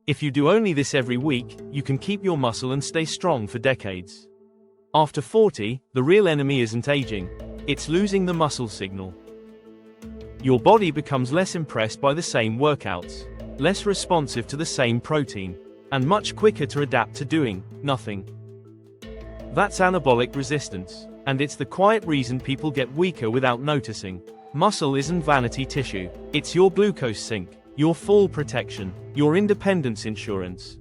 If you do only this every week, you can keep your muscle and stay strong for decades. After 40, the real enemy isn't aging, it's losing the muscle signal. Your body becomes less impressed by the same workouts, less responsive to the same protein, and much quicker to adapt to doing nothing. That's anabolic resistance, and it's the quiet reason people get weaker without noticing. Muscle isn't vanity tissue, it's your glucose sink, your fall protection, your independence insurance.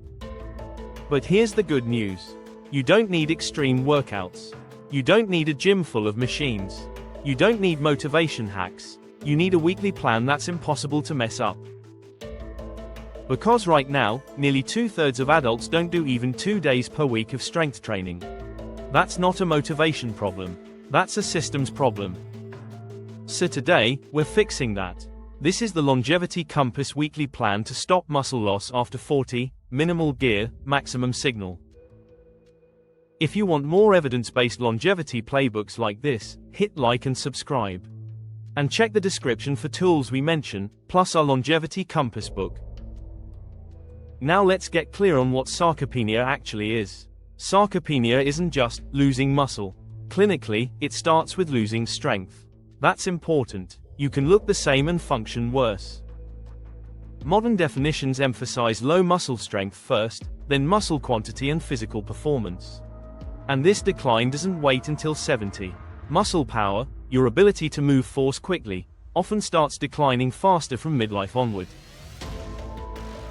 But here's the good news. You don't need extreme workouts. You don't need a gym full of machines. You don't need motivation hacks. You need a weekly plan that's impossible to mess up. Because right now, nearly 2/3 of adults don't do even 2 days per week of strength training. That's not a motivation problem. That's a systems problem. So today, we're fixing that. This is the Longevity Compass weekly plan to stop muscle loss after 40, minimal gear, maximum signal. If you want more evidence-based longevity playbooks like this, hit like and subscribe. And check the description for tools we mention, plus our Longevity Compass book. Now let's get clear on what sarcopenia actually is. Sarcopenia isn't just losing muscle. Clinically, it starts with losing strength. That's important. You can look the same and function worse. Modern definitions emphasize low muscle strength first, then muscle quantity and physical performance. And this decline doesn't wait until 70. Muscle power, your ability to move force quickly, often starts declining faster from midlife onward.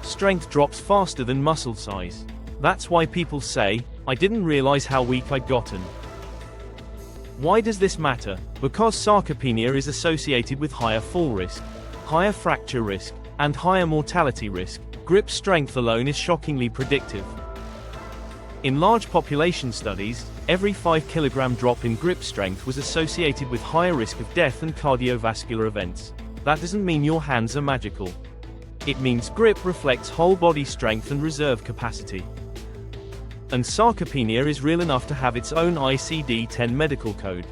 Strength drops faster than muscle size. That's why people say, "I didn't realize how weak I'd gotten." Why does this matter? Because sarcopenia is associated with higher fall risk, higher fracture risk, and higher mortality risk. Grip strength alone is shockingly predictive. In large population studies, every 5 kg drop in grip strength was associated with higher risk of death and cardiovascular events. That doesn't mean your hands are magical. It means grip reflects whole body strength and reserve capacity. And sarcopenia is real enough to have its own ICD-10 medical code.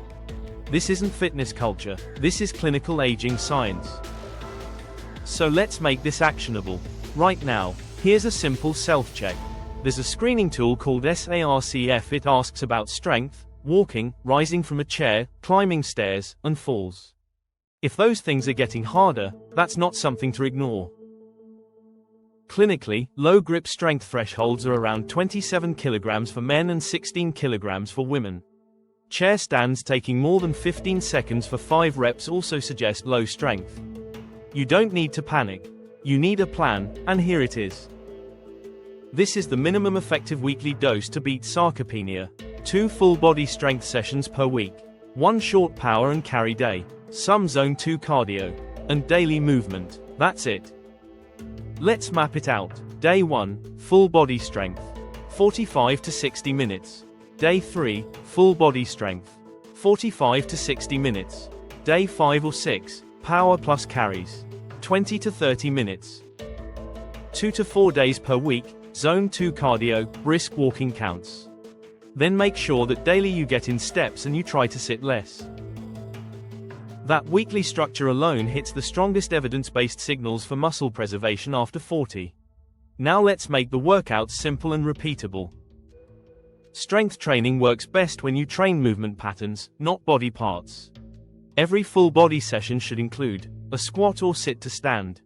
This isn't fitness culture, this is clinical aging science. So let's make this actionable. Right now, here's a simple self-check. There's a screening tool called SARCF. It asks about strength, walking, rising from a chair, climbing stairs, and falls. If those things are getting harder, that's not something to ignore. Clinically, low grip strength thresholds are around 27 kg for men and 16 kg for women. Chair stands taking more than 15 seconds for 5 reps also suggest low strength. You don't need to panic. You need a plan, and here it is. This is the minimum effective weekly dose to beat sarcopenia. 2 full body strength sessions per week. 1 short power and carry day. Some zone 2 cardio. And daily movement. That's it. Let's map it out. Day 1, full body strength. 45 to 60 minutes. Day 3, full body strength. 45 to 60 minutes. Day 5 or 6, power plus carries. 20 to 30 minutes. 2 to 4 days per week, zone 2 cardio, brisk walking counts. Then make sure that daily you get in steps and you try to sit less. That weekly structure alone hits the strongest evidence-based signals for muscle preservation after 40. Now let's make the workouts simple and repeatable. Strength training works best when you train movement patterns, not body parts. Every full body session should include a squat or sit to stand,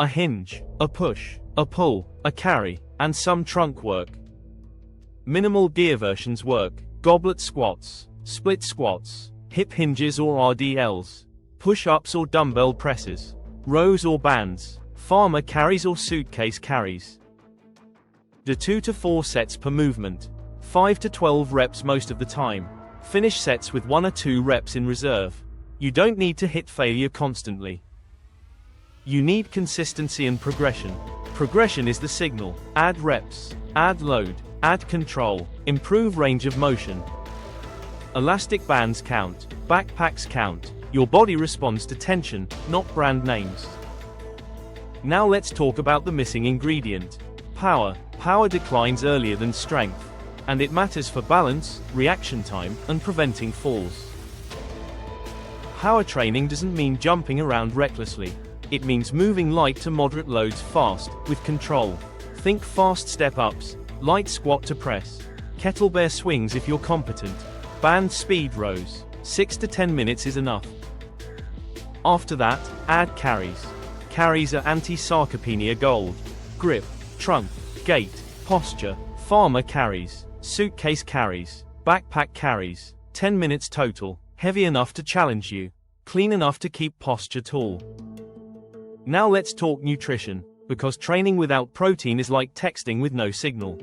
a hinge, a push, a pull, a carry, and some trunk work. Minimal gear versions work: goblet squats, split squats, hip hinges or RDLs, push-ups or dumbbell presses, rows or bands, farmer carries or suitcase carries. Do 2 to 4 sets per movement, 5 to 12 reps most of the time. Finish sets with 1 or 2 reps in reserve. You don't need to hit failure constantly. You need consistency and progression. Progression is the signal. Add reps, add load, add control, improve range of motion. Elastic bands count, backpacks count. Your body responds to tension, not brand names. Now let's talk about the missing ingredient. Power. Power declines earlier than strength. And it matters for balance, reaction time, and preventing falls. Power training doesn't mean jumping around recklessly. It means moving light to moderate loads fast, with control. Think fast step-ups, light squat to press, kettlebell swings if you're competent, band speed rows. 6 to 10 minutes is enough. After that, add carries. Carries are anti-sarcopenia gold. Grip, trunk, gait, posture, farmer carries, suitcase carries, backpack carries. 10 minutes total, heavy enough to challenge you, clean enough to keep posture tall. Now let's talk nutrition, because training without protein is like texting with no signal.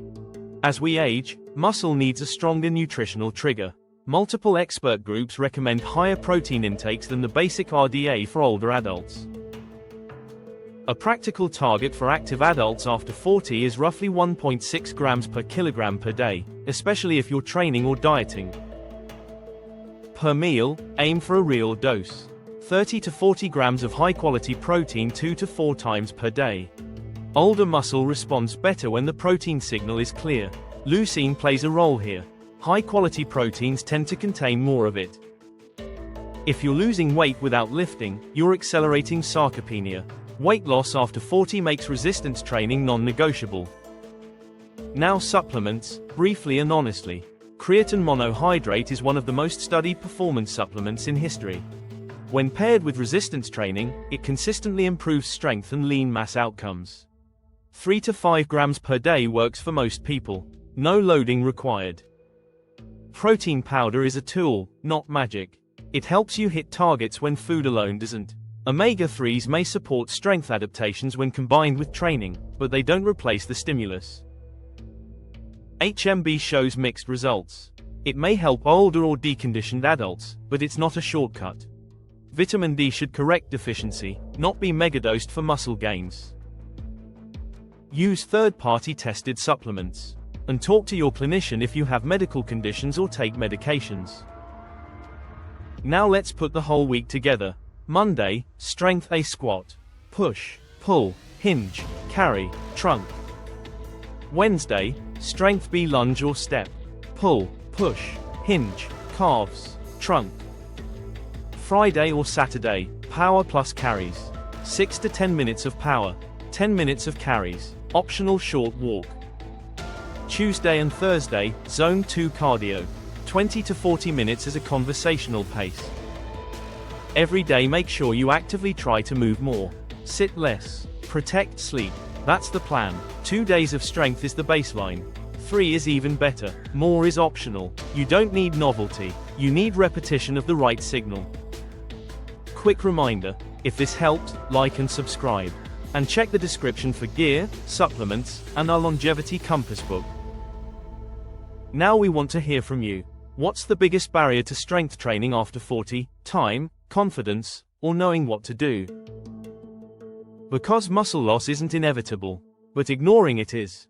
As we age, muscle needs a stronger nutritional trigger. Multiple expert groups recommend higher protein intakes than the basic RDA for older adults. A practical target for active adults after 40 is roughly 1.6 grams per kilogram per day, especially if you're training or dieting. Per meal, aim for a real dose. 30 to 40 grams of high-quality protein 2 to 4 times per day. Older muscle responds better when the protein signal is clear. Leucine plays a role here. High-quality proteins tend to contain more of it. If you're losing weight without lifting, you're accelerating sarcopenia. Weight loss after 40 makes resistance training non-negotiable. Now supplements, briefly and honestly. Creatine monohydrate is one of the most studied performance supplements in history. When paired with resistance training, it consistently improves strength and lean mass outcomes. 3 to 5 grams per day works for most people. No loading required. Protein powder is a tool, not magic. It helps you hit targets when food alone doesn't. Omega-3s may support strength adaptations when combined with training, but they don't replace the stimulus. HMB shows mixed results. It may help older or deconditioned adults, but it's not a shortcut. Vitamin D should correct deficiency, not be megadosed for muscle gains. Use third-party tested supplements. And talk to your clinician if you have medical conditions or take medications. Now let's put the whole week together. Monday, strength A squat, push, pull, hinge, carry, trunk. Wednesday, strength B lunge or step, pull, push, hinge, calves, trunk. Friday or Saturday, power plus carries. 6 to 10 minutes of power, 10 minutes of carries, optional short walk. Tuesday and Thursday, Zone 2 cardio. 20 to 40 minutes as a conversational pace. Every day make sure you actively try to move more. Sit less. Protect sleep. That's the plan. 2 days of strength is the baseline. 3 is even better. More is optional. You don't need novelty. You need repetition of the right signal. Quick reminder, if this helped, like and subscribe. And check the description for gear, supplements, and our longevity compass book. Now we want to hear from you. What's the biggest barrier to strength training after 40? Time, confidence, or knowing what to do? Because muscle loss isn't inevitable, but ignoring it is.